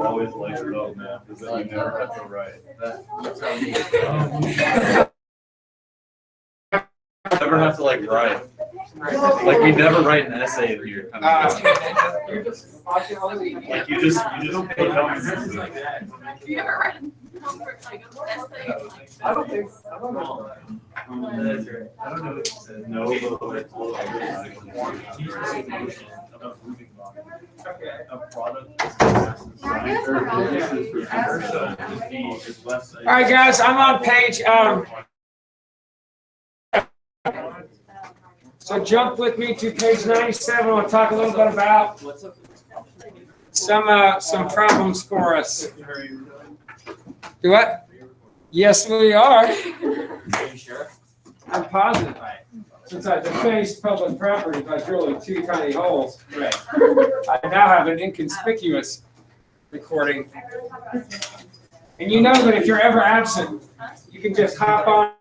always like it up, man, because then you never have to write. Never have to like write. Like we never write an essay here. Like you just put notes. Do you ever write homework like an essay? I don't think. I don't know. That's right. I don't know what you said. No, a product All right, guys, I'm on page. So jump with me to page 97. We'll talk a little bit about some problems for us. Do what? Yes, we are. Are you sure? I'm positive. Since I defaced public property by drilling 2 tiny holes, Right. I now have an inconspicuous recording. And you know that if you're ever absent, you can just hop on.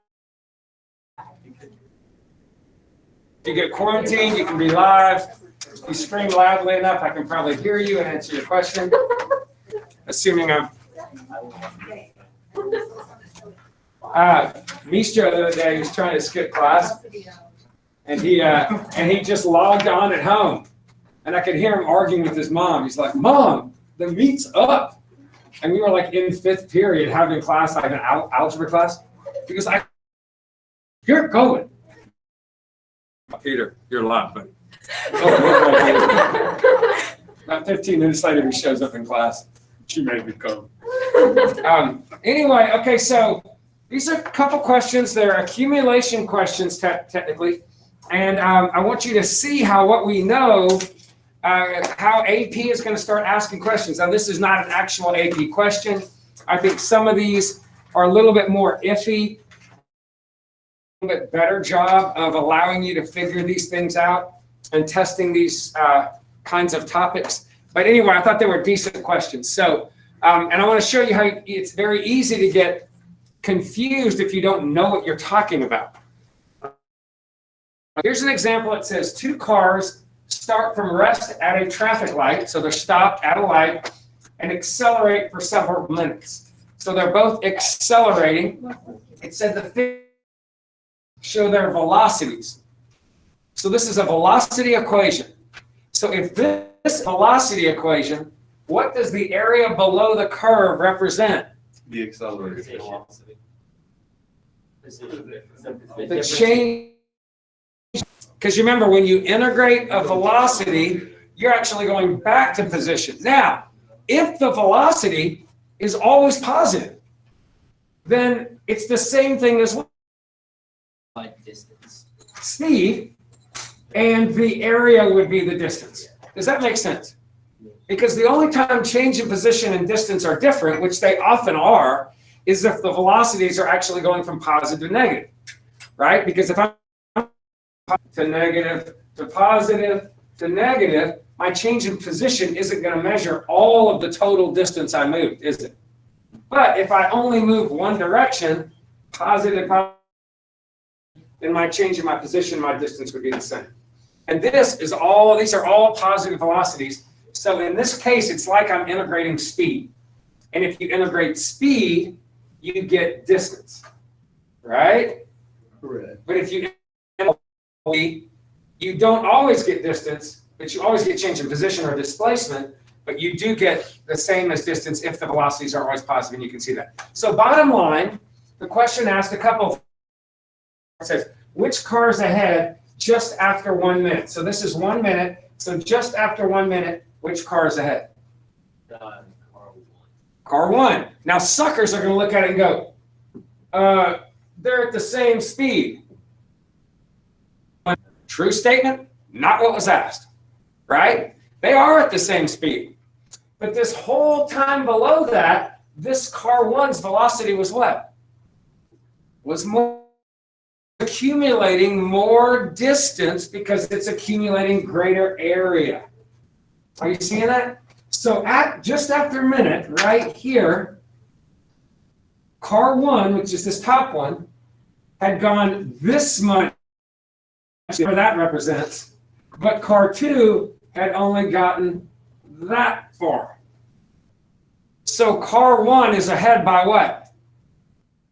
You get quarantined, you can be live. If you scream loudly enough, I can probably hear you and answer your question. Assuming I'm. Mistro the other day was trying to skip class, and he just logged on at home, and I could hear him arguing with his mom. He's like, "Mom, the meet's up," and we were like in 5th period having class, like an algebra class. He goes, "You're going." Peter, you're loud, buddy. About 15 minutes later, he shows up in class. She made me come. Anyway, okay, so these are a couple questions. They're accumulation questions, technically. And I want you to see how what we know, how AP is going to start asking questions. Now, this is not an actual AP question. I think some of these are a little bit more iffy. Bit better job of allowing you to figure these things out and testing these kinds of topics. But anyway, I thought they were decent questions. So, and I want to show you how it's very easy to get confused if you don't know what you're talking about. Here's an example. It says 2 cars start from rest at a traffic light. So they're stopped at a light and accelerate for several minutes. So they're both accelerating. It said the show their velocities. So this is a velocity equation. So if this velocity equation, what does the area below the curve represent? The accelerator velocity. The change, because you remember when you integrate a velocity, you're actually going back to position. Now, if the velocity is always positive, then it's the same thing as Distance. speed, and the area would be the distance. Does that make sense? Because the only time change in position and distance are different, which they often are, is if the velocities are actually going from positive to negative, right? Because if I'm to negative to positive to negative, my change in position isn't going to measure all of the total distance I moved, is it? But if I only move one direction, positive, then my change in my position, my distance would be the same. And these are all positive velocities. So in this case, it's like I'm integrating speed. And if you integrate speed, you get distance, right? Correct. But if you integrate, you don't always get distance, but you always get change in position or displacement, but you do get the same as distance if the velocities are always positive, and you can see that. So bottom line, the question asked a couple of, it says, which car is ahead just after 1 minute? So this is 1 minute. So just after 1 minute, which car is ahead? Car 1. Now suckers are going to look at it and go, they're at the same speed. True statement, not what was asked, right? They are at the same speed. But this whole time below that, this car 1's velocity was what? Was more accumulating more distance because it's accumulating greater area. Are you seeing that? So at just after a minute, right here, car 1, which is this top one, had gone this much, where that represents, but car 2 had only gotten that far. So car 1 is ahead by what?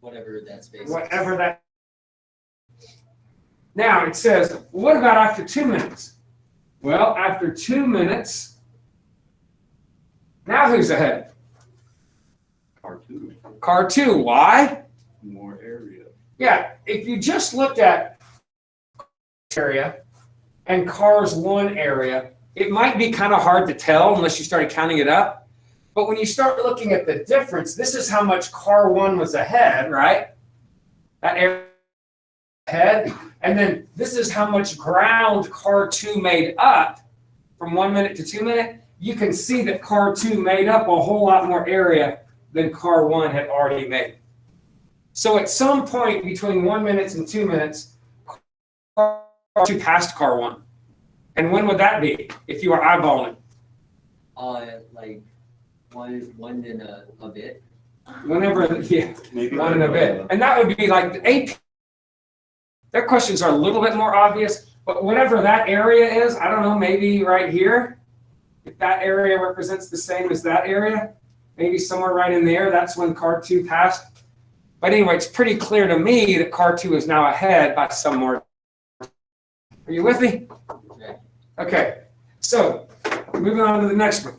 Whatever that space is. Whatever that. Now it says, what about after 2 minutes? Well, after 2 minutes, now who's ahead? Car two, Car 2. Why? more area. Yeah, if you just looked at area and cars 1 area, it might be kind of hard to tell unless you started counting it up. But when you start looking at the difference, this is how much car 1 was ahead, right? That area ahead. And then this is how much ground car 2 made up from 1 minute to 2 minutes. You can see that car 2 made up a whole lot more area than car 1 had already made. So at some point between 1 minute and 2 minutes, car 2 passed car 1. And when would that be if you were eyeballing? Like one in a bit. Whenever, yeah, Maybe 1 in a bit. And that would be like the AP. Their questions are a little bit more obvious, but whatever that area is, I don't know, maybe right here. If that area represents the same as that area, maybe somewhere right in there, that's when car 2 passed. But anyway, it's pretty clear to me that car 2 is now ahead by some more. Are you with me? Yeah. Okay, so moving on to the next one.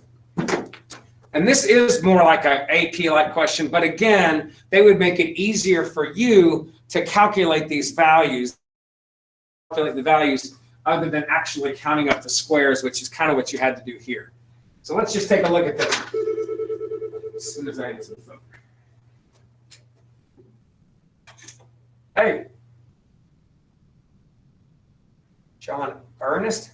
And this is more like an AP-like question, but again, they would make it easier for you to calculate these values, calculate the values other than actually counting up the squares, which is kind of what you had to do here. So let's just take a look at this as soon as I answer the phone. Hey, John Ernest?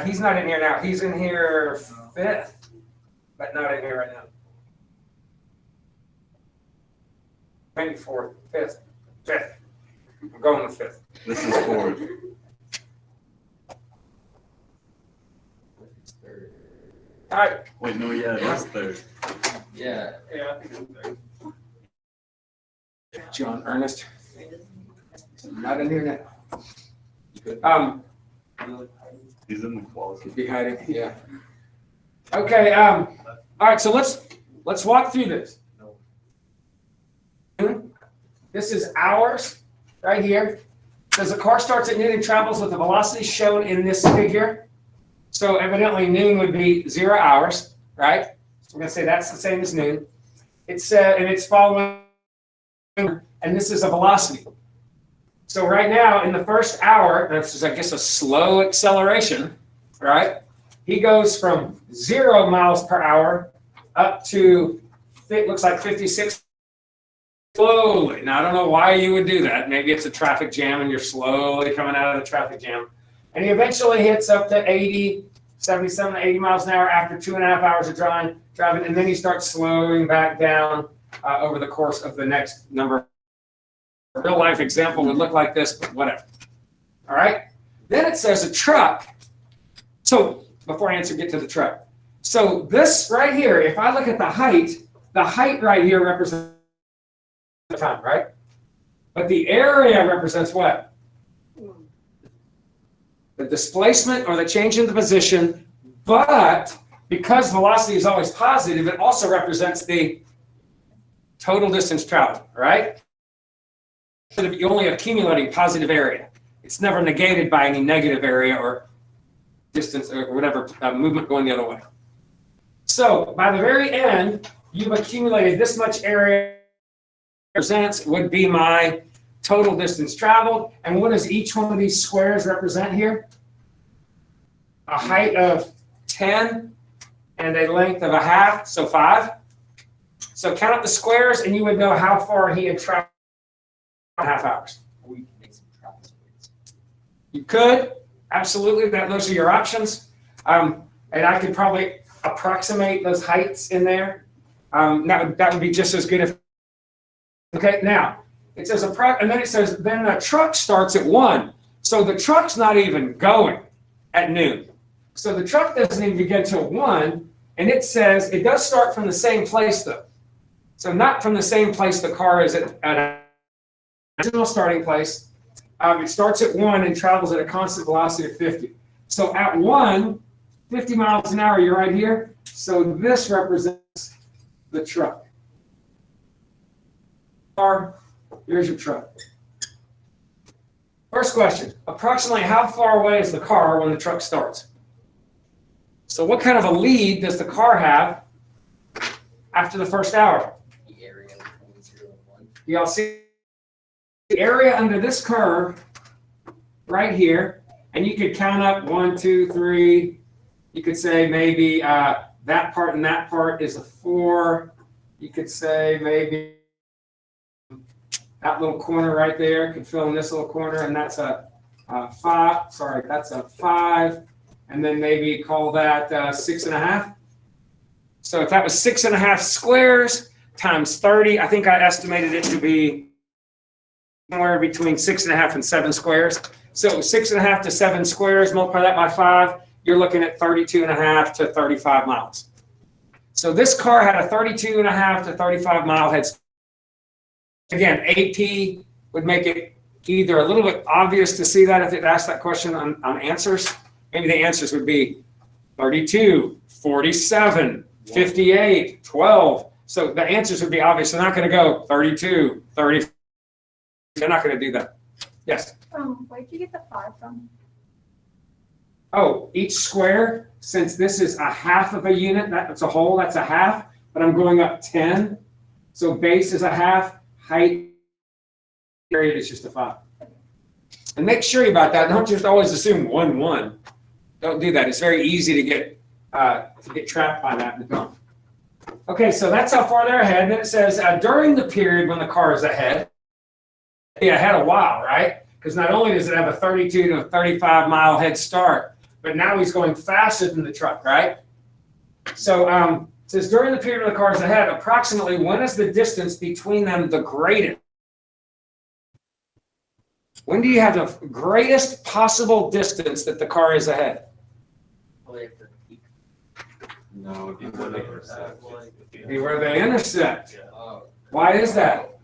He's not in here now. He's in here 5th, but not in here right now. Maybe 4th, 5th, 5th. I'm going with 5th. This is fourth. It's third. All right. Wait, no, yeah, it is third. Yeah. Yeah, I think I'm third. John Ernest. Not in here now. He's in the closet. Could be hiding. Yeah. Okay. All right. So let's walk through this. This is hours right here. Says a car starts at noon and travels with the velocity shown in this figure. So evidently noon would be 0 hours, right? So we're gonna say that's the same as noon. It's and it's following, and this is a velocity. So right now in the first hour, this is I guess a slow acceleration, right? He goes from 0 miles per hour up to it looks like 56. Slowly. Now, I don't know why you would do that. Maybe it's a traffic jam and you're slowly coming out of the traffic jam. And he eventually hits up to 77 to 80 miles an hour after 2.5 hours of driving, and then he starts slowing back down over the course of the next number. A real life example would look like this, but whatever. All right. Then it says a truck. So before I get to the truck. So this right here, if I look at the height right here represents time, right? But the area represents what? The displacement or the change in the position, but because velocity is always positive, it also represents the total distance traveled, right? So you're only accumulating positive area. It's never negated by any negative area or distance or whatever movement going the other way. So by the very end, you've accumulated this much area. Represents would be my total distance traveled. And what does each one of these squares represent here? A height of 10 and a length of 1/2, so 5. So count up the squares and you would know how far he had traveled in 1/2 hours. We can make some traffic squares. You could, absolutely, those are your options. And I could probably approximate those heights in there. That would be just as good if. Okay, now it says and then it says then the truck starts at 1. So the truck's not even going at noon. So the truck doesn't even begin till 1, and it says it does start from the same place though. So not from the same place the car is at an original starting place. It starts at 1 and travels at a constant velocity of 50. So at 50 miles an hour, you're right here. So this represents the truck. Here's your truck. First question, approximately how far away is the car when the truck starts? So what kind of a lead does the car have after the first hour? The area between 0 and 1. Y'all see the area under this curve right here, and you could count up 1, 2, 3. You could say maybe that part and that part is a 4. You could say maybe that little corner right there could fill in this little corner, and that's a 5. Sorry, that's a 5. And then maybe call that 6.5. So if that was 6.5 squares times 30, I think I estimated it to be somewhere between 6.5 and 7 squares. So 6.5 to 7 squares, multiply that by 5, you're looking at 32.5 to 35 miles. So this car had a 32.5 to 35 mile head start. Again, AP would make it either a little bit obvious to see that if it asked that question on answers. Maybe the answers would be 32, 47, 58, 12. So the answers would be obvious. They're not going to go 32, 30. They're not going to do that. Yes? Where'd you get the 5 from? Oh, each square, since this is a half of a unit, that's a whole, that's a half, but I'm going up 10. So base is a half, height, area is just a 5. And make sure about that. Don't just always assume 1, 1. Don't do that. It's very easy to get trapped by that and don't. Okay, so that's how far they're ahead. Then it says during the period when the car is ahead, ahead a while, right? Because not only does it have a 32 to 35 mile head start, but now he's going faster than the truck, right? So it says during the period when the car is ahead, approximately when is the distance between them the greatest? When do you have the greatest possible distance that the car is ahead? Probably after peak. No, it'd be where they intersect. Be where they intersect. Oh, Why is that?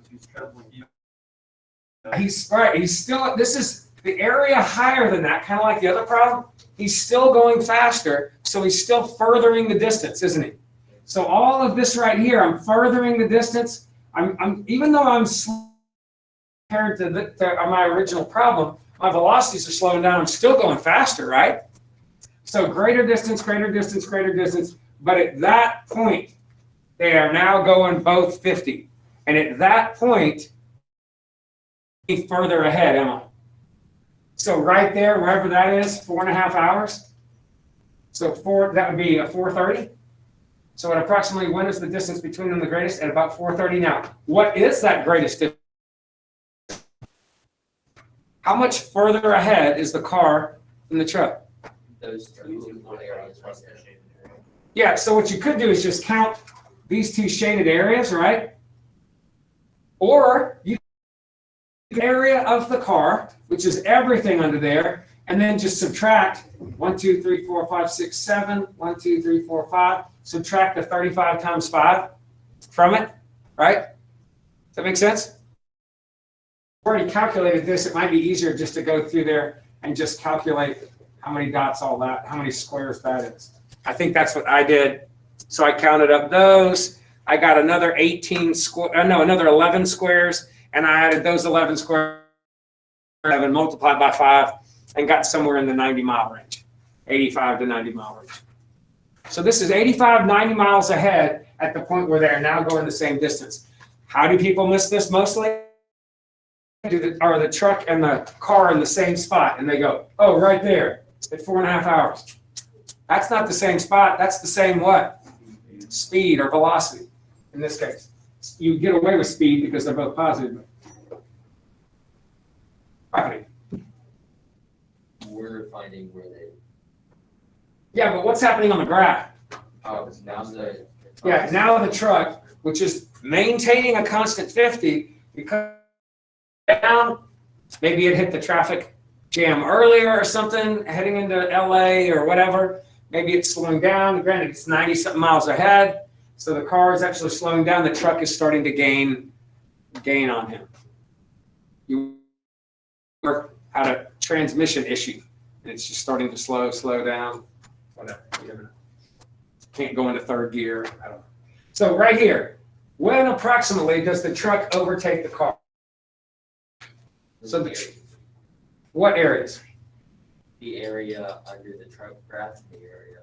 He's right. He's still, this is the area higher than that, kind of like the other problem. He's still going faster, so he's still furthering the distance, isn't he? So all of this right here, I'm furthering the distance. I'm even though I'm slow compared to my original problem, my velocities are slowing down. I'm still going faster, right? So greater distance, greater distance, greater distance. But at that point, they are now going both 50. And at that point, further ahead, am I? So right there, wherever that is, 4.5 hours. So that would be a 4:30. So at approximately when is the distance between them the greatest? At about 4:30 now. What is that greatest distance? How much further ahead is the car than the truck? those two areas right there. Yeah, so what you could do is just count these 2 shaded areas, right? Or you area of the car, which is everything under there, and then just subtract 1, 2, 3, 4, 5, 6, 7, 1, 2, 3, 4, 5. Subtract the 35 times 5 from it, right? Does that make sense? I've already calculated this. It might be easier just to go through there and just calculate how many dots all that, how many squares that is. I think that's what I did. So I counted up those. I got another another 11 squares, and I added those 11 squares and multiplied by 5 and got somewhere in the 90-mile range, 85 to 90-mile range. So this is 85, 90 miles ahead at the point where they're now going the same distance. How do people miss this mostly? Are the truck and the car in the same spot, and they go, oh, right there at 4.5 hours. That's not the same spot. That's the same what? Speed or velocity in this case. You get away with speed because they're both positive. Gravity. We're finding where they. Yeah, but what's happening on the graph? Oh, now the. Yeah, now the truck, which is maintaining a constant 50, because down, maybe it hit the traffic jam earlier or something, heading into LA or whatever. Maybe it's slowing down. Granted, it's 90-something miles ahead, so the car is actually slowing down. The truck is starting to gain on him. You had a transmission issue. It's just starting to slow down, whatever. You never know. Can't go into third gear. I don't know. So right here, when approximately does the truck overtake the car? So what areas? The area under the truck graph, the area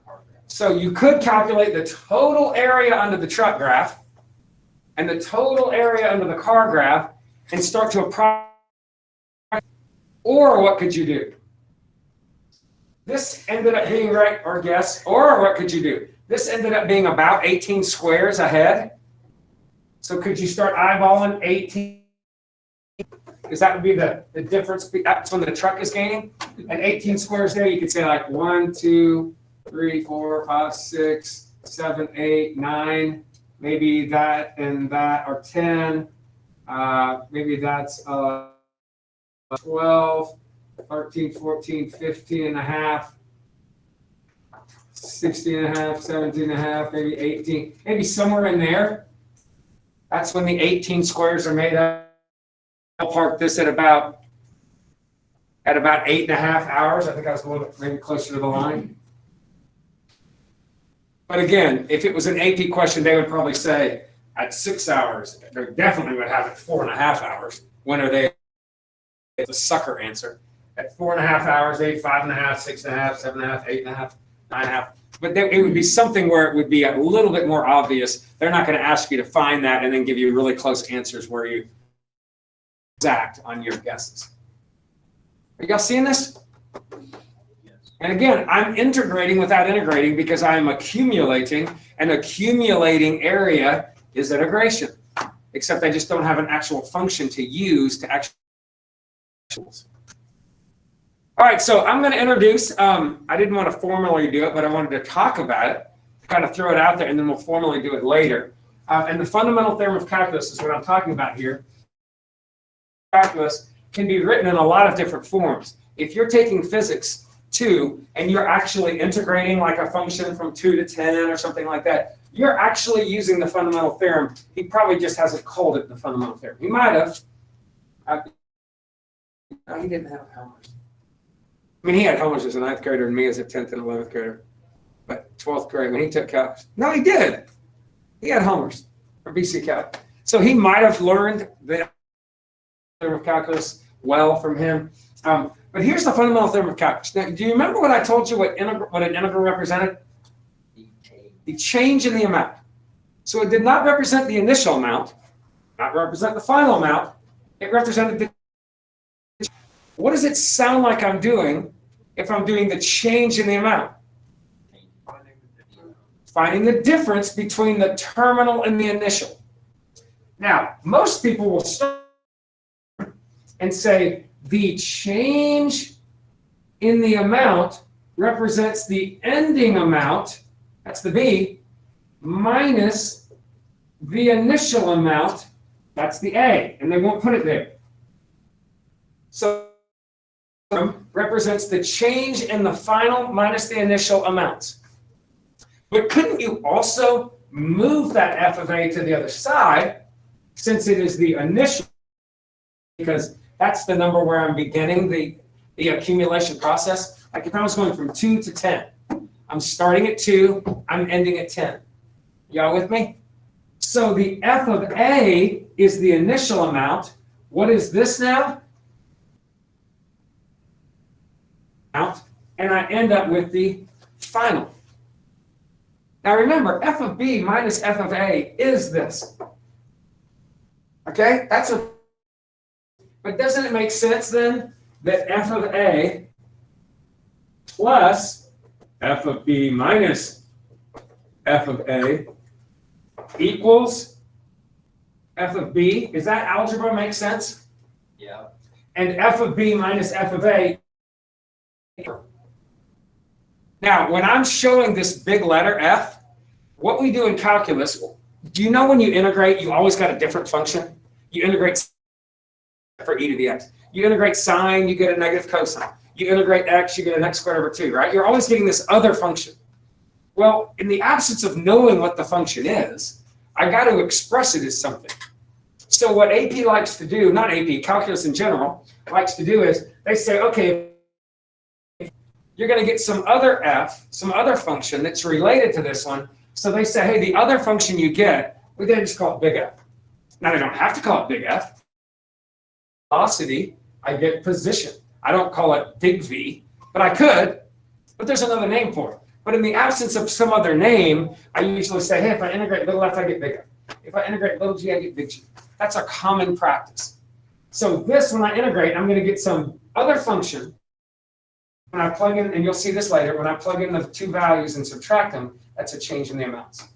car graph. So you could calculate the total area under the truck graph and the total area under the car graph and start to approximate. Or what could you do? This ended up being right, or guess, or what could you do? This ended up being about 18 squares ahead. So could you start eyeballing 18? Because that would be the difference. That's when the truck is gaining. And 18 squares there, you could say like 1, 2, 3, 4, 5, 6, 7, 8, 9. Maybe that and that are 10. Maybe that's 12, 13, 14, 15 and a half, 16 and a half, 17 and a half, maybe 18, maybe somewhere in there. That's when the 18 squares are made up. I'll park this at about 8.5 hours. I think I was a little bit maybe closer to the line. But again, if it was an AP question, they would probably say at 6 hours. They definitely would have it 4.5 hours. When are they? It's a sucker answer. At 4.5 hours, 8, 5.5, 6.5, 7.5, 8.5, 9.5. But it would be something where it would be a little bit more obvious. They're not going to ask you to find that and then give you really close answers where you exact on your guesses. Are y'all seeing this? Yes. And again, I'm integrating without integrating because I'm accumulating, and accumulating area is integration. Except I just don't have an actual function to use to actually. All right, so I'm going to introduce, I didn't want to formally do it, but I wanted to talk about it, kind of throw it out there, and then we'll formally do it later. And the fundamental theorem of calculus is what I'm talking about here. Calculus can be written in a lot of different forms. If you're taking physics 2 and you're actually integrating like a function from 2 to 10 or something like that, you're actually using the fundamental theorem. He probably just hasn't called it the fundamental theorem. He might have. No, he didn't have Helmers. I mean, he had Helmers as a 9th grader and me as a 10th and 11th grader. But 12th grade, when he took calculus. No, he did. He had Helmers or BC Calc. So he might have learned the theorem of calculus well from him. But here's the fundamental theorem of calculus. Now, do you remember what I told you what an integral represented? The change in the amount. So it did not represent the initial amount, not represent the final amount. It represented the. What does it sound like I'm doing if I'm doing the change in the amount? Finding the difference between the terminal and the initial. Now, most people will start and say the change in the amount represents the ending amount, that's the B, minus the initial amount, that's the A, and they won't put it there. So represents the change in the final minus the initial amounts. But couldn't you also move that f of a to the other side, since it is the initial, because that's the number where I'm beginning the accumulation process. Like if I was going from 2 to 10, I'm starting at 2, I'm ending at 10. Y'all with me? So the f of a is the initial amount. What is this now? And I end up with the final. Now remember, f of b minus f of a is this. Okay, but doesn't it make sense then that f of a plus f of b minus f of a equals f of b? Does that algebra make sense? Yeah. And f of b minus f of a. Now, when I'm showing this big letter f, what we do in calculus, do you know when you integrate, you always got a different function? You integrate for e to the x. You integrate sine, you get a negative cosine. You integrate x, you get an x squared over 2, right? You're always getting this other function. Well, in the absence of knowing what the function is, I got to express it as something. So what AP likes to do, not AP, calculus in general, likes to do is they say, okay, you're going to get some other f, some other function that's related to this one. So they say, hey, the other function you get, we then just call it big F. Now they don't have to call it big F. Velocity, I get position. I don't call it big V, but I could, but there's another name for it. But in the absence of some other name, I usually say, hey, if I integrate little f, I get big F. If I integrate little g, I get big G. That's a common practice. So this, when I integrate, I'm going to get some other function. When I plug in, and you'll see this later, when I plug in the two values and subtract them, that's a change in the amounts.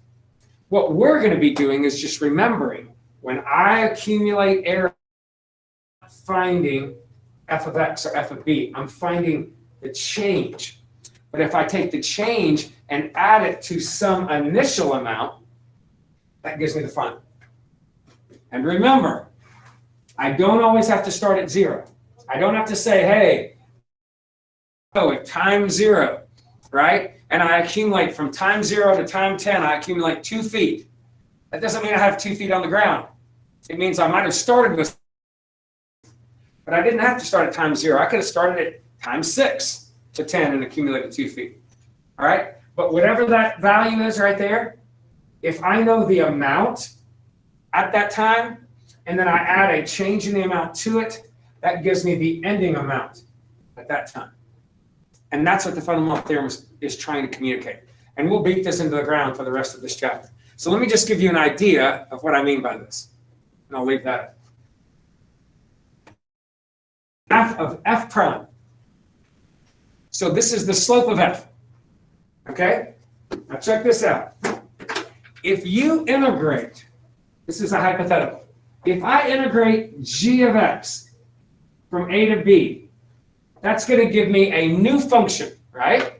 What we're going to be doing is just remembering when I accumulate area, finding f of x or f of b, I'm finding the change. But if I take the change and add it to some initial amount, that gives me the final. And remember, I don't always have to start at 0. I don't have to say, hey, oh, at time 0, right? And I accumulate from time 0 to time 10, I accumulate 2 feet. That doesn't mean I have 2 feet on the ground. It means I might have started with, but I didn't have to start at time 0. I could have started at time 6 to 10 and accumulated 2 feet. All right? But whatever that value is right there, if I know the amount at that time, and then I add a change in the amount to it, that gives me the ending amount at that time. And that's what the fundamental theorem is trying to communicate. And we'll beat this into the ground for the rest of this chapter. So let me just give you an idea of what I mean by this. And I'll leave that. F of f prime. So this is the slope of f. Okay? Now check this out. If you integrate, this is a hypothetical. If I integrate g of x from a to b, that's going to give me a new function, right?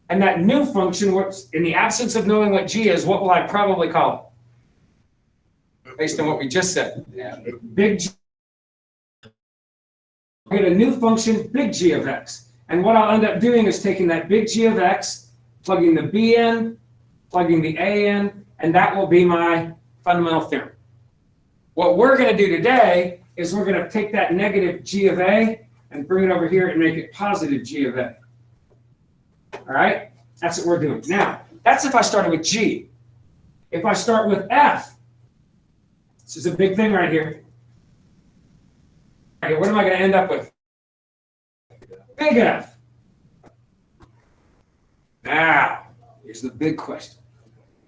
And that new function, in the absence of knowing what g is, what will I probably call it? Based on what we just said. Yeah. Big G. I get a new function, big G of x. And what I'll end up doing is taking that big G of x, plugging the b in, plugging the a in, and that will be my fundamental theorem. What we're going to do today is we're going to take that negative g of a and bring it over here and make it positive g of a. All right? That's what we're doing. Now, that's if I started with g. If I start with f, this is a big thing right here. Okay, what am I going to end up with? Big F. Now, here's the big question.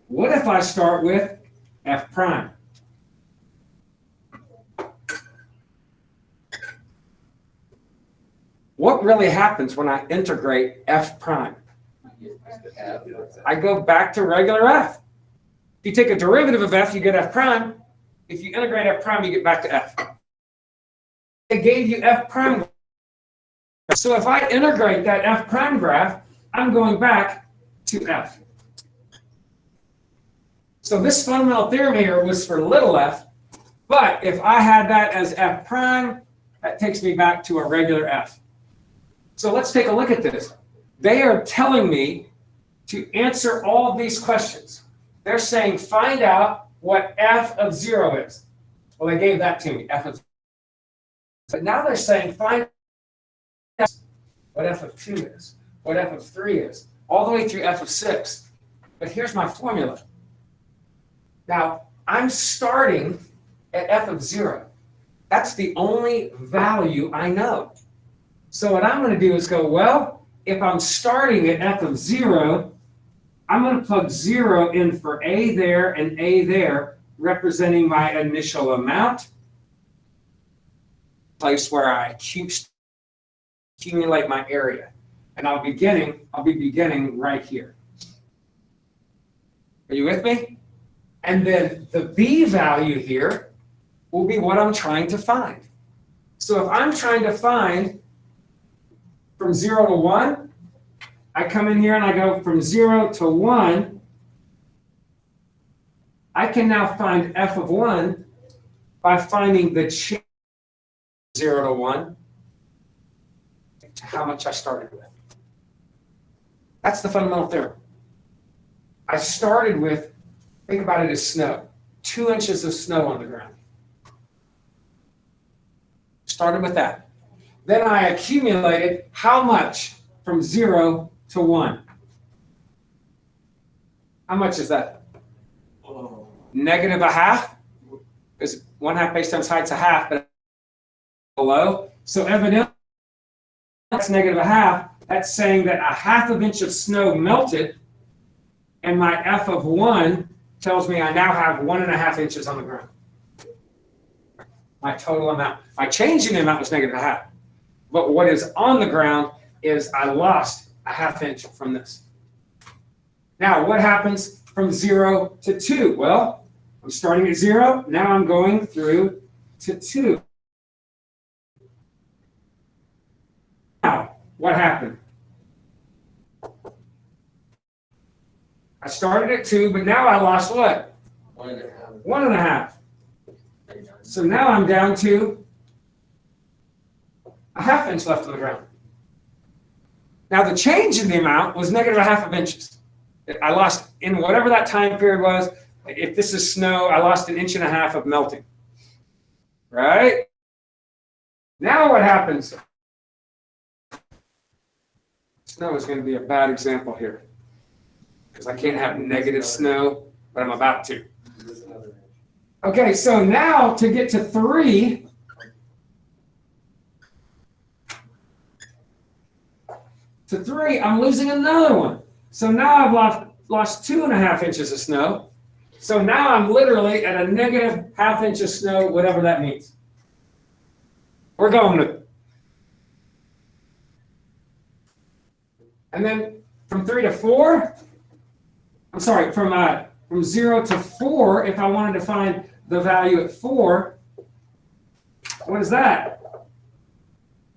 What if I start with f prime? What really happens when I integrate f prime? I go back to regular f. If you take a derivative of f, you get f prime. If you integrate f prime, you get back to f. I gave you f prime. So if I integrate that f prime graph, I'm going back to f. So this fundamental theorem here was for little f, but if I had that as f prime, that takes me back to a regular f. So let's take a look at this. They are telling me to answer all of these questions. They're saying find out what f of 0 is. Well, they gave that to me, f of 0. But now they're saying find out what f of 2 is, what f of 3 is, all the way through f of 6. But here's my formula. Now, I'm starting at f of 0. That's the only value I know. So what I'm going to do is go, well, if I'm starting at f of 0, I'm going to plug 0 in for a there and a there, representing my initial amount, place where I accumulate my area. And I'll be beginning right here. Are you with me? And then the b value here will be what I'm trying to find. So if I'm trying to find from 0 to 1, I come in here and I go from 0 to 1. I can now find f of 1 by finding the change 0 to 1 to how much I started with. That's the fundamental theorem. I started with, think about it as snow, 2 inches of snow on the ground. Started with that. Then I accumulated how much from 0 to 1. How much is that? Negative a half? Because 1/2 base times height's a half, but below. So evidently, that's negative a half. That's saying that a 1/2 inch of snow melted, and my F of 1 tells me I now have 1.5 inches on the ground. My total amount. My change in the amount was negative a half. But what is on the ground is I lost a 1/2 inch from this. Now, what happens from 0 to 2? Well, I'm starting at 0. Now I'm going through to 2. Now, what happened? I started at 2, but now I lost what? 1.5. 1.5. So now I'm down to a 1/2 inch left on the ground. Now the change in the amount was negative a 1/2 inches. I lost, in whatever that time period was, if this is snow, I lost 1.5 inches of melting. Right? Now what happens? Snow is going to be a bad example here, because I can't have negative snow, but I'm about to. Okay, so now to get to 3, I'm losing another one. So now I've lost 2.5 inches of snow. So now I'm literally at a negative 1/2 inch of snow, whatever that means. We're going with it. And then from 3 to 4, I'm sorry, from 0 to 4, if I wanted to find the value at 4, what is that?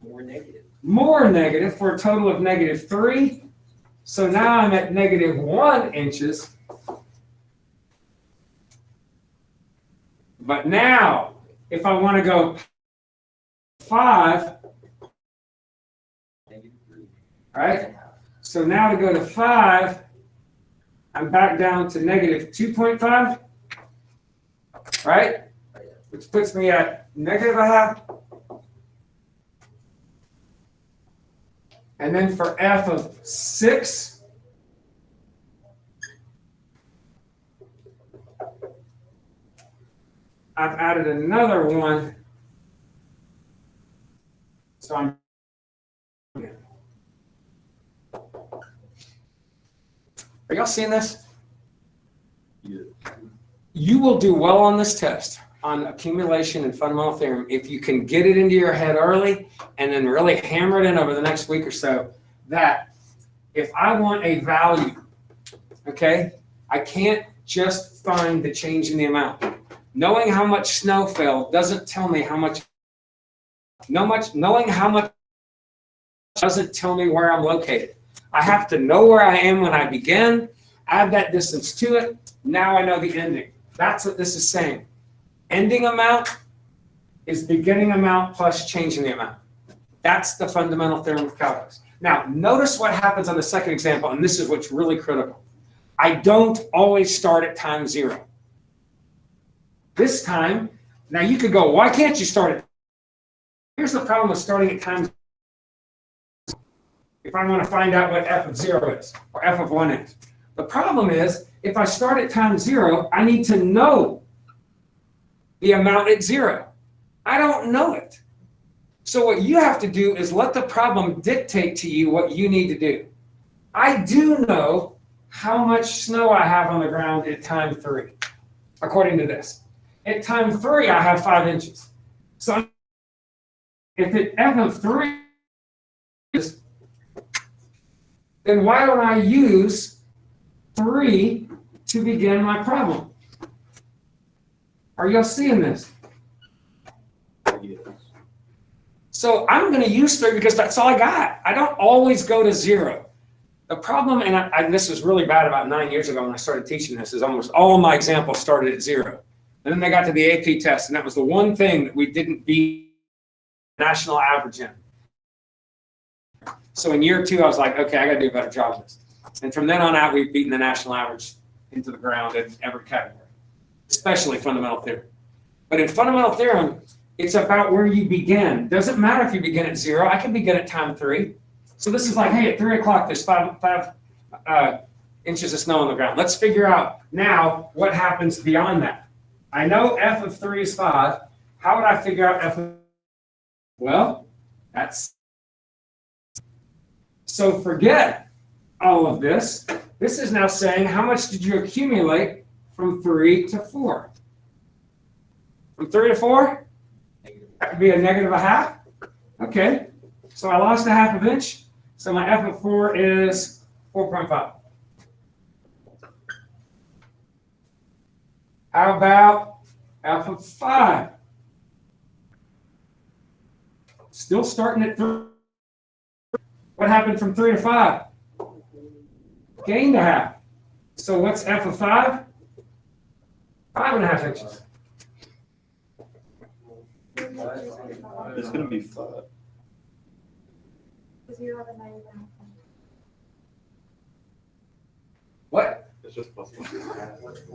More negative. More negative for a total of negative 3. So now I'm at negative 1 inches. But now, if I want to go 5, right? So now to go to 5, I'm back down to negative 2.5, right? Which puts me at negative a half. And then for F of 6, I've added another 1. So I'm Are y'all seeing this? Yeah. You will do well on this test on accumulation and fundamental theorem if you can get it into your head early and then really hammer it in over the next week or so, that if I want a value, okay, I can't just find the change in the amount. Knowing how much snow fell doesn't tell me how much. Knowing how much doesn't tell me where I'm located. I have to know where I am when I begin, add that distance to it. Now I know the ending. That's what this is saying. Ending amount is beginning amount plus change in the amount. That's the fundamental theorem of calculus. Now, notice what happens on the second example, and this is what's really critical. I don't always start at time 0. This time, now you could go, why can't you start at? Here's the problem with starting at time 0. If I want to find out what f of 0 is, or f of 1 is. The problem is, if I start at time 0, I need to know the amount at 0. I don't know it. So what you have to do is let the problem dictate to you what you need to do. I do know how much snow I have on the ground at time 3, according to this. At time 3, I have 5 inches. So if at f of 3 is, then why don't I use 3 to begin my problem? Are y'all seeing this? Yes. So I'm going to use 3 because that's all I got. I don't always go to 0. The problem, and this was really bad about 9 years ago when I started teaching this, is almost all of my examples started at 0. And then they got to the AP test, and that was the one thing that we didn't beat national average in. So in year 2, I was like, okay, I got to do a better job of this. And from then on out, we've beaten the national average into the ground in every category, especially fundamental theorem. But in fundamental theorem, it's about where you begin. Doesn't matter if you begin at 0. I can begin at time 3. So this is like, hey, at 3 o'clock, there's five inches of snow on the ground. Let's figure out now what happens beyond that. I know f of 3 is 5. How would I figure out f of, well, that's, so forget all of this. This is now saying, how much did you accumulate from 3 to 4? From 3 to 4? That would be a negative a half. Okay, so I lost a half of inch. So my f of 4 is 4.5. How about f of 5? Still starting at 3. What happened from 3 to 5? Gained a half. So what's f of 5? 5.5 inches. It's gonna be 5. Because you have a negative half. What? It's just plus 1.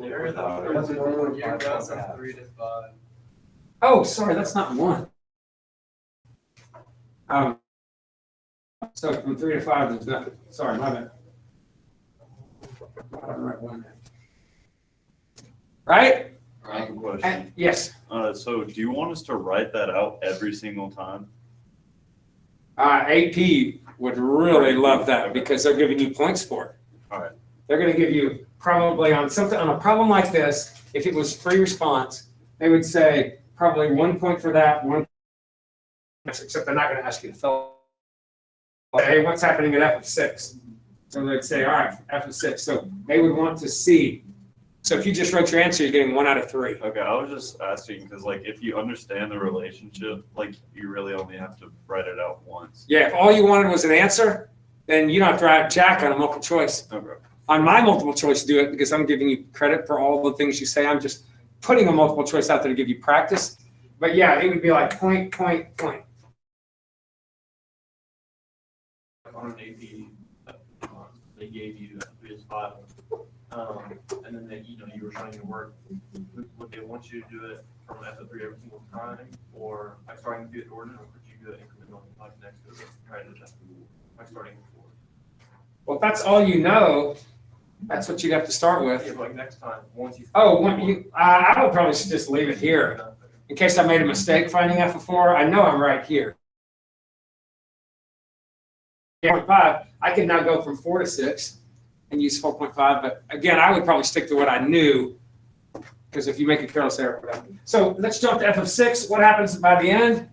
The area that occurs in one year goes from 3 to 5. Oh, sorry, that's not 1. So from 3 to 5 is nothing. Sorry, my bad. I don't write 1 there. Right? I have a question. And, yes. So do you want us to write that out every single time? AP would really love that because they're giving you points for it. All right. They're going to give you probably on something on a problem like this. If it was free response, they would say probably 1 point for that, 1. Except they're not going to ask you to fill. Hey, what's happening at f of 6? So they'd say, all right, f of 6. So they would want to see. So if you just wrote your answer, you're getting 1 out of 3. Okay, I was just asking because, like, if you understand the relationship, like, you really only have to write it out once. Yeah, if all you wanted was an answer, then you don't have to write Jack on a multiple choice. Okay. On my multiple choice, do it because I'm giving you credit for all the things you say. I'm just putting a multiple choice out there to give you practice. But yeah, it would be like point, point, point. On an AP, they gave you 3 is 5. And then they, you were trying to work. Would they want you to do it from f of 3 every single time, or by starting to do it ordinary, or could you do it incrementally, like next to it, right at that, by starting with 4? Well, if that's all you know, that's what you'd have to start Yeah, with. but like next time, once you. Oh, I would probably just leave it here. In case I made a mistake finding f of 4, I know I'm right here. 4.5, I can now go from 4 to 6 and use 4.5, but again, I would probably stick to what I knew because if you make a careless error, whatever. So let's jump to f of 6. What happens by the end?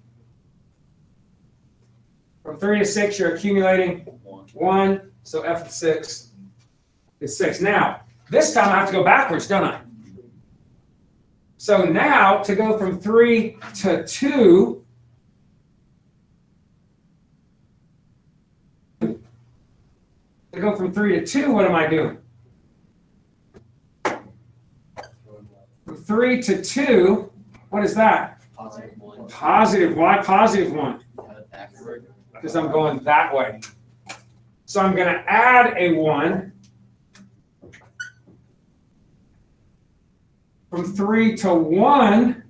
From 3 to 6, you're accumulating 1, so f of 6 is 6. Now, this time I have to go backwards, don't I? So now, to go from 3 to 2, to go from 3 to 2, what am I doing? From 3 to 2, what is that? Positive 1. Positive. Why positive 1? Backward. Because I'm going that way. So I'm going to add a 1 from 3 to 1.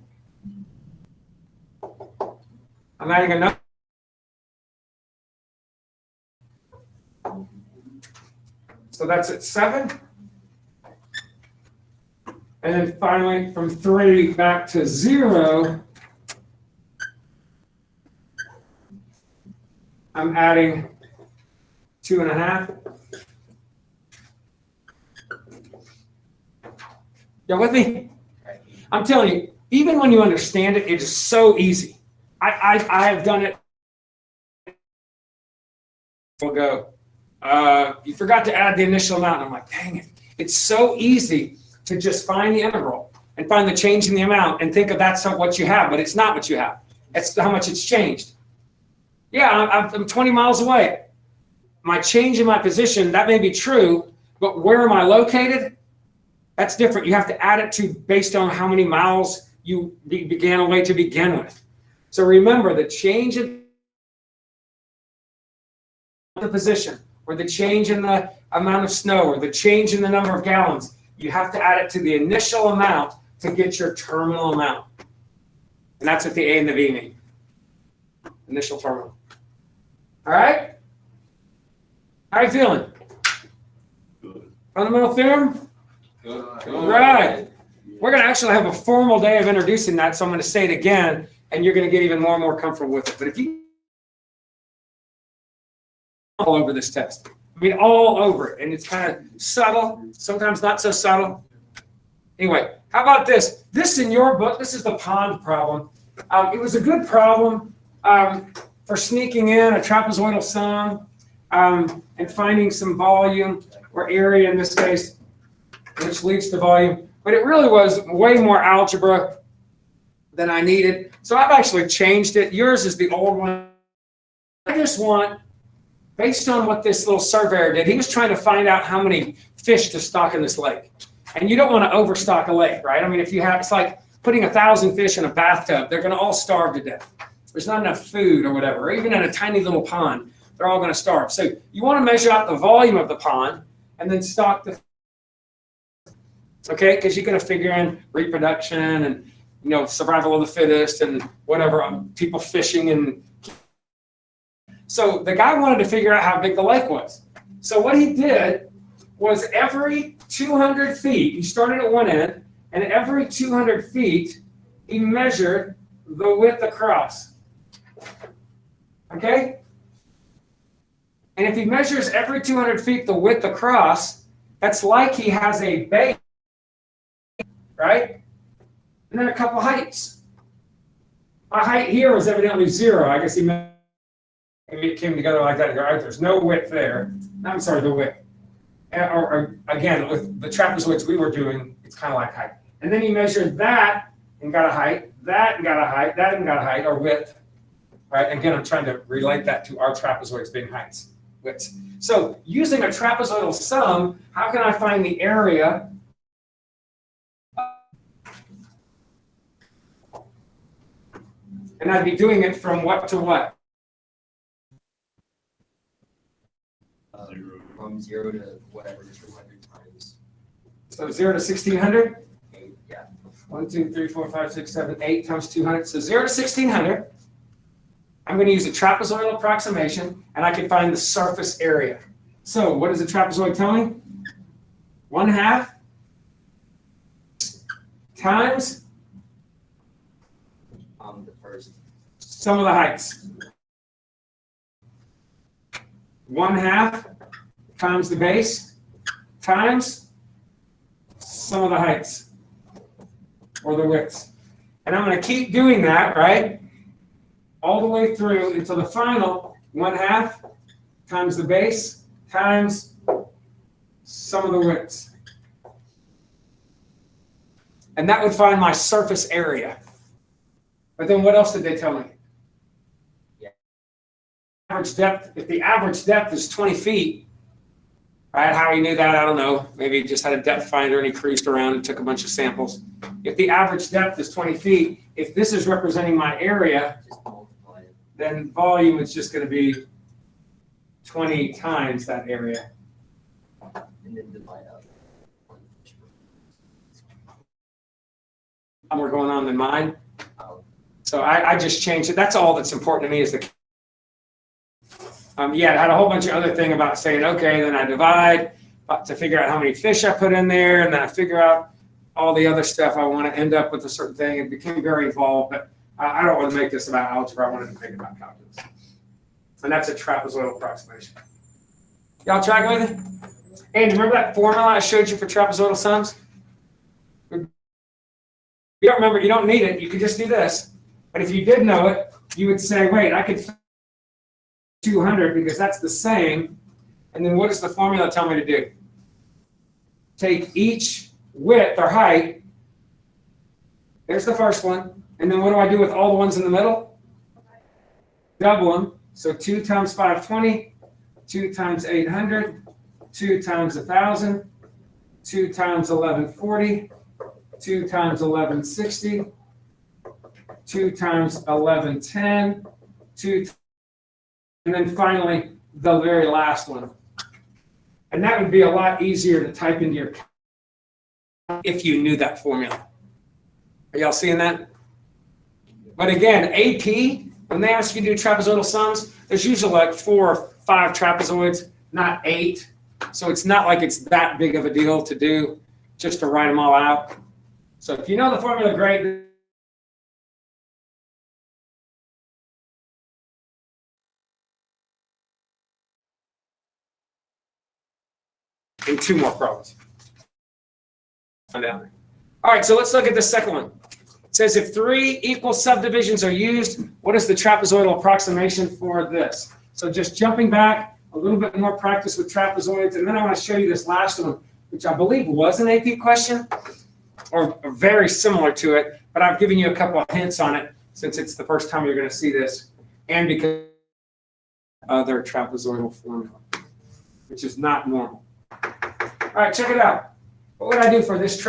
I'm adding another. So that's at 7. And then finally, from 3 back to 0, I'm adding 2.5. You with me? I'm telling you, even when you understand it, it is so easy. I have done it. We'll go. You forgot to add the initial amount. I'm like, dang it. It's so easy to just find the integral and find the change in the amount and think of that's what you have, but it's not what you have. It's how much it's changed. Yeah, I'm 20 miles away. My change in my position, that may be true, but where am I located? That's different. You have to add it to based on how many miles you began away to begin with. So remember, the change in the position, or the change in the amount of snow, or the change in the number of gallons, you have to add it to the initial amount to get your terminal amount. And that's what the A and the B mean. Initial terminal. All right? How you feeling? Good. Fundamental theorem? Good. Right. We're going to actually have a formal day of introducing that, so I'm going to say it again, and you're going to get even more and more comfortable with it. But if you all over this test, I mean, all over it, and it's kind of subtle, sometimes not so subtle. Anyway, how about this? This in your book, this is the pond problem. It was a good problem for sneaking in a trapezoidal sum and finding some volume or area in this case, which leads to volume. But it really was way more algebra than I needed. So I've actually changed it. Yours is the old one. I just want, based on what this little surveyor did, he was trying to find out how many fish to stock in this lake. And you don't want to overstock a lake, right? I mean, if you have, it's like putting 1,000 fish in a bathtub, they're going to all starve to death. There's not enough food or whatever, or even in a tiny little pond, they're all going to starve. So you want to measure out the volume of the pond and then stock the, okay? Because you're going to figure in reproduction and, you know, survival of the fittest and whatever, people fishing. And so the guy wanted to figure out how big the lake was. So what he did was every 200 feet, he started at one end, and every 200 feet, he measured the width across. Okay? And if he measures every 200 feet the width across, that's like he has a base, right? And then a couple heights. My height here was evidently 0. I guess it came together like that. Right? There's no width there. I'm sorry, the width. Or again, with the trapezoids we were doing, it's kind of like height. And then he measured that and got a height, that and got a height, that and got a height, or width. Right? Again, I'm trying to relate that to our trapezoids being heights, widths. So using a trapezoidal sum, how can I find the area? And I'd be doing it from what to what? From 0 to whatever, 200 times So 0 to 1600? 8, yeah. 1, 2, 3, 4, 5, 6, 7, 8 times 200. So 0 to 1600. I'm going to use a trapezoidal approximation, and I can find the surface area. So what does the trapezoid tell me? 1/2 times The first. sum of the heights. 1/2 times the base times sum of the heights or the widths. And I'm going to keep doing that, right? All the way through until the final 1/2 times the base times sum of the widths. And that would find my surface area. But then what else did they tell me? Yeah. Average depth, if the average depth is 20 feet, right? How he knew that, I don't know. Maybe he just had a depth finder and he cruised around and took a bunch of samples. If the average depth is 20 feet, if this is representing my area, Just multiply it. then volume is just going to be 20 times that area. And then divide out. More going on than mine. Oh. So I just changed it. That's all that's important to me is the. Yeah, it had a whole bunch of other thing about saying, okay, then I divide to figure out how many fish I put in there, and then I figure out all the other stuff. I want to end up with a certain thing. It became very involved, but I don't want to make this about algebra. I wanted to make it about calculus. And that's a trapezoidal approximation. Y'all track with it? And remember that formula I showed you for trapezoidal sums? If you don't remember, you don't need it. You could just do this. But if you did know it, you would say, wait, I could 200 because that's the same. And then what does the formula tell me to do? Take each width or height. There's the first one. And then what do I do with all the ones in the middle? Double them. So 2 times 520, 2 times 800, 2 times 1,000, 2 times 1140, 2 times 1160, 2 times 1110, 2, and then finally the very last one. And that would be a lot easier to type into your if you knew that formula. Are y'all seeing that? But again, AP, when they ask you to do trapezoidal sums, there's usually like 4 or 5 trapezoids. not 8. So it's not like it's that big of a deal to do just to write them all out. So if you know the formula, great. And 2 more problems. Down there. All right, so let's look at the second one. It says if 3 equal subdivisions are used, what is the trapezoidal approximation for this? So just jumping back, a little bit more practice with trapezoids, and then I want to show you this last one, which I believe was an AP question, or very similar to it, but I've given you a couple of hints on it since it's the first time you're going to see this, and because other trapezoidal formula, which is not normal. All right, check it out. What would I do for this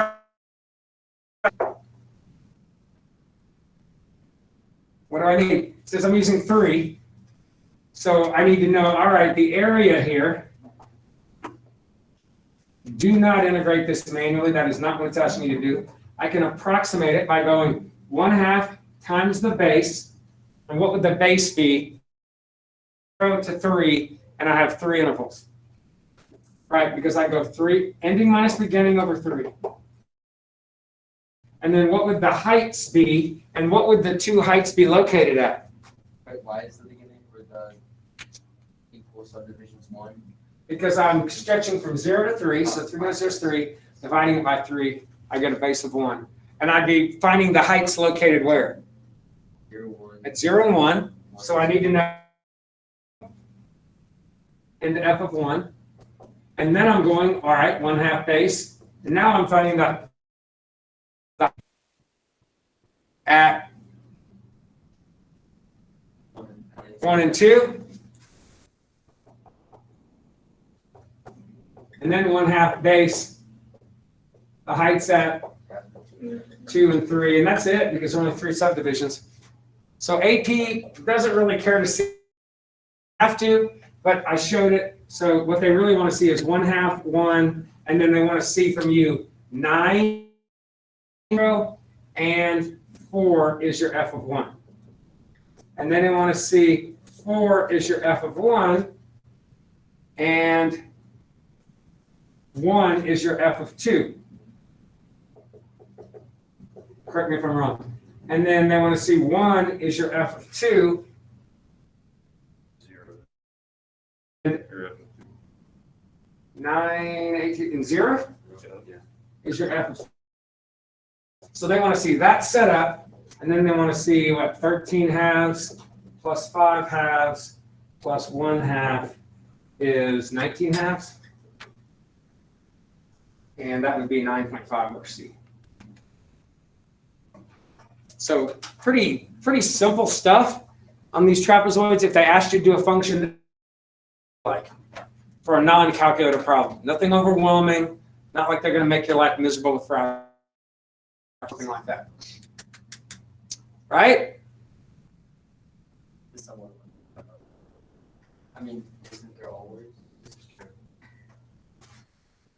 What do I need? It says I'm using 3. So I need to know, all right, the area here. Do not integrate this manually. That is not what it's asking you to do. I can approximate it by going 1/2 times the base. And what would the base be? 0 to 3, and I have 3 intervals. Right, because I go 3, ending minus beginning over 3. And then what would the heights be, and what would the 2 heights be located at? Wait, why is the beginning for the equal subdivisions 1? Because I'm stretching from 0 to 3, so 3 minus 0 is 3, dividing it by 3, I get a base of 1. And I'd be finding the heights located where? 0, 1. At 0 and 1, so I need to know into f of 1. And then I'm going, all right, 1/2 base. And now I'm finding the at 1 and 2. And then 1/2 base. The height's at 2 and 3. And that's it because there are only 3 subdivisions. So AP doesn't really care to see, have to, but I showed it. So what they really want to see is 1/2, 1, and then they want to see from you 9, 0, and 4 is your f of 1. And then they want to see 4 is your f of 1, and 1 is your f of 2. Correct me if I'm wrong. And then they want to see 1 is your f of 2. 9, 18, and 0 is your f of. So they want to see that setup, and then they want to see what 13 halves plus 5 halves plus 1/2 is 19 halves. And that would be 9.5 or C. So pretty simple stuff on these trapezoids. If they asked you to do a function like for a non-calculator problem, nothing overwhelming, not like they're going to make your life miserable with or something like that. Right? I mean, isn't there always?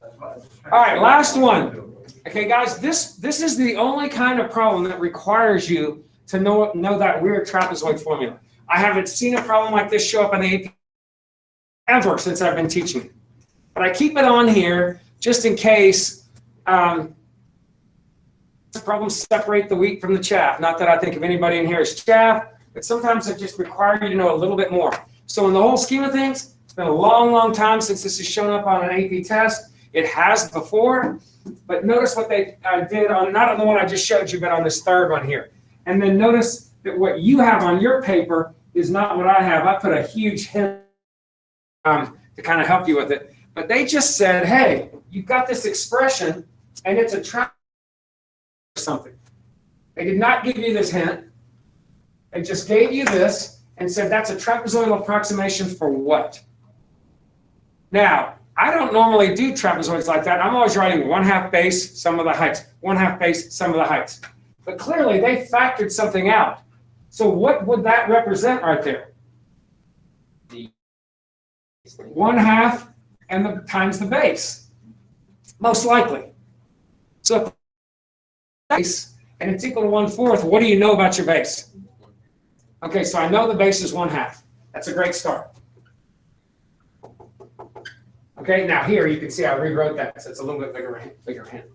All right, last one. Okay, guys, this is the only kind of problem that requires you to know that weird trapezoid formula. I haven't seen a problem like this show up on the AP ever since I've been teaching it. But I keep it on here just in case problems separate the wheat from the chaff. Not that I think of anybody in here as chaff, but sometimes they just require you to know a little bit more. So in the whole scheme of things, it's been a long, long time since this has shown up on an AP test. It has before, but notice what they did on, not on the one I just showed you, but on this third one here. And then notice that what you have on your paper is not what I have. I put a huge hint to kind of help you with it. But they just said, hey, you've got this expression, and it's a trapezoid or something. They did not give you this hint. They just gave you this and said that's a trapezoidal approximation for what? Now, I don't normally do trapezoids like that. I'm always writing 1/2 base, sum of the heights, 1/2 base, sum of the heights. But clearly, they factored something out. So what would that represent right there? 1/2 and the times the base, most likely. So if base and it's equal to 1/4, what do you know about your base? Okay, so I know the base is 1/2. That's a great start. Okay, now here you can see I rewrote that, so it's a little bit bigger hint.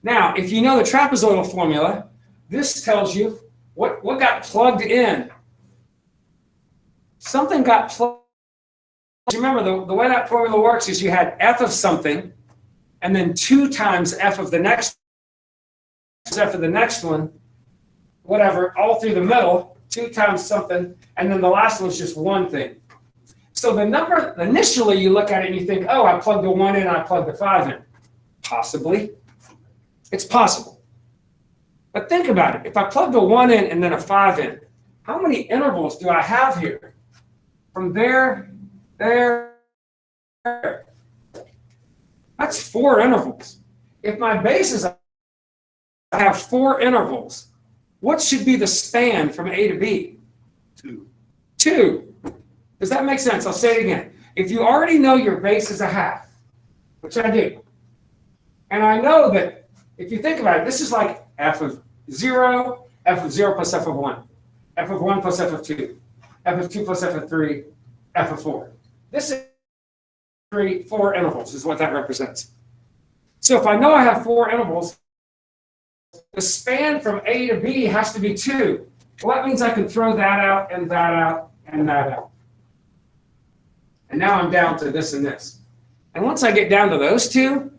Now, if you know the trapezoidal formula, this tells you what got plugged in. Something got plugged. Remember, the way that formula works is you had f of something, and then 2 times f of the next one, whatever, all through the middle, 2 times something, and then the last one's just one thing. So the number, initially you look at it and you think, oh, I plugged the 1 in, I plugged the 5 in. Possibly. It's possible. But think about it. If I plug the 1 in and then a 5 in, how many intervals do I have here? From there, there. That's 4 intervals. If my base is, I have 4 intervals. What should be the span from A to B? 2. 2. Does that make sense? I'll say it again. If you already know your base is a half, which I do, and I know that if you think about it, this is like f of 0 plus f of 1, f of 1 plus f of 2, f of 2 plus f of 3, f of 4. This is 4 intervals is what that represents. So if I know I have 4 intervals, the span from A to B has to be 2. Well, that means I can throw that out and that out and that out. And now I'm down to this and this. And once I get down to those 2,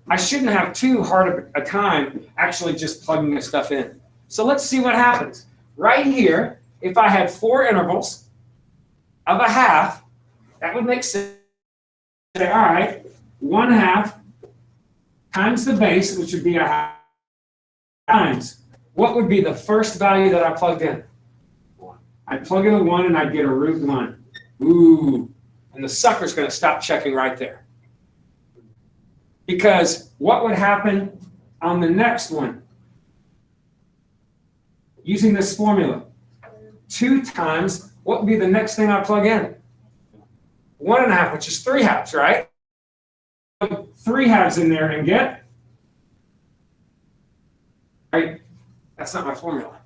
I shouldn't have too hard a time actually just plugging this stuff in. So let's see what happens. Right here, if I had 4 intervals of a half, that would make sense. All right, 1/2 times the base, which would be a half, times what would be the first value that I plugged in? 1. I'd plug in a 1 and I'd get a root 1. Ooh, and the sucker's going to stop checking right there. Because what would happen on the next one? Using this formula, 2 times, what would be the next thing I plug in? 1/2, which is 3 halves, right? 3 halves in there and get, right? That's not my formula.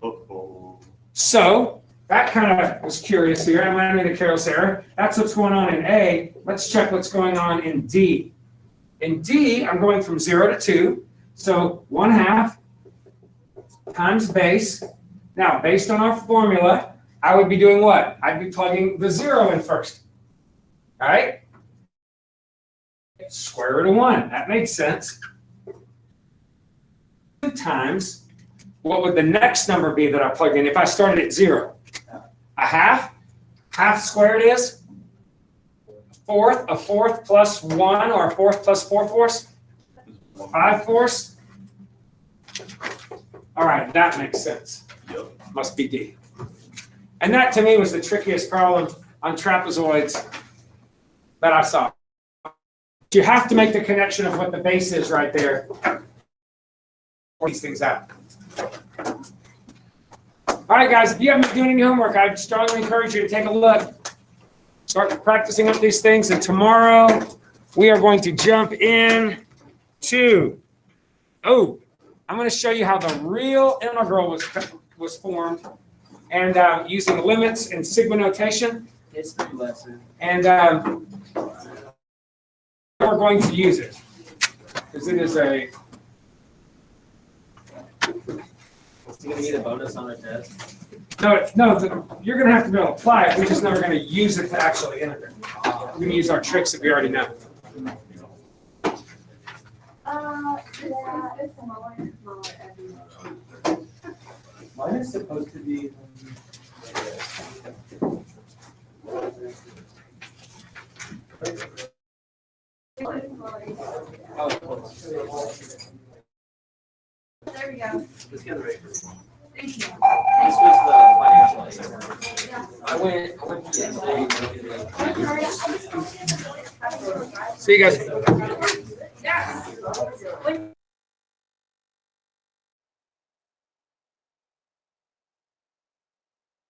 Uh-oh. So that kind of was curious here. I made a careless error. That's what's going on in A. Let's check what's going on in D. In D, I'm going from 0 to 2. So 1/2 times base. Now, based on our formula, I would be doing what? I'd be plugging the 0 in first. All right? Square root of 1. That made sense. 2 times, what would the next number be that I plugged in if I started at 0? A half. Half squared is? A fourth plus 1, or a fourth plus 4/4? 5/4? All right, that makes sense. Yep. Must be D. And that to me was the trickiest problem on trapezoids that I saw. You have to make the connection of what the base is right there. Work these things out. All right, guys, if you haven't been doing any homework, I'd strongly encourage you to take a look. Start practicing up these things, and tomorrow we are going to jump in to, I'm going to show you how the real integral was formed, and using limits and sigma notation. History lesson. And we're going to use it because it is a. Is it going to be the bonus on a test? You're going to have to be able to apply it. We're just never going to use it to actually integrate. We're going to use our tricks that we already know. Yeah, it's smaller everywhere. Mine is supposed to be. There we go. Let's get it right. This Thank you. was the financial aid. I went yesterday. See you guys. Yeah.